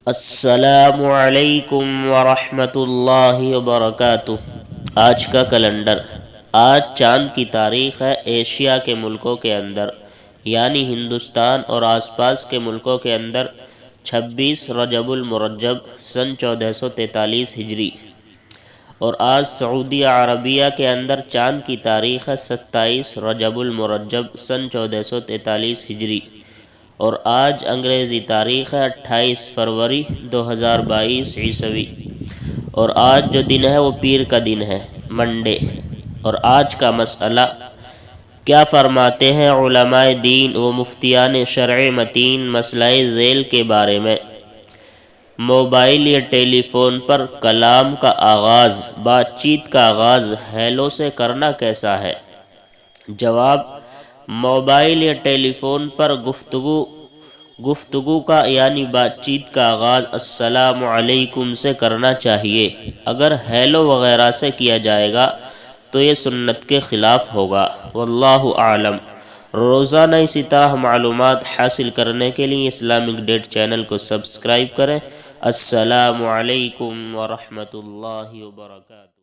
السلام علیکم ورحمۃ اللہ وبرکاتہ۔ آج کا کیلنڈر، آج چاند کی تاریخ ہے ایشیا کے ملکوں کے اندر یعنی ہندوستان اور آس پاس کے ملکوں کے اندر 26 رجب المرجب سن 1443 ہجری، اور آج سعودی عربیہ کے اندر چاند کی تاریخ ہے 27 رجب المرجب سن 1443 ہجری، اور آج انگریزی تاریخ ہے 28 فروری 2022 عیسوی، اور آج جو دن ہے وہ پیر کا دن ہے، منڈے۔ اور آج کا مسئلہ کیا فرماتے ہیں علماء دین و مفتیان شرع متین مسئلہ ذیل کے بارے میں؟ موبائل یا ٹیلی فون پر کلام کا آغاز، بات چیت کا آغاز ہیلو سے کرنا کیسا ہے؟ جواب: موبائل یا ٹیلی فون پر گفتگو کا یعنی بات چیت کا آغاز السلام علیکم سے کرنا چاہیے۔ اگر ہیلو وغیرہ سے کیا جائے گا تو یہ سنت کے خلاف ہوگا، واللہ اعلم۔ روزانہ اسی طرح معلومات حاصل کرنے کے لیے اسلامک ڈیٹ چینل کو سبسکرائب کریں۔ السلام علیکم ورحمۃ اللہ وبرکاتہ۔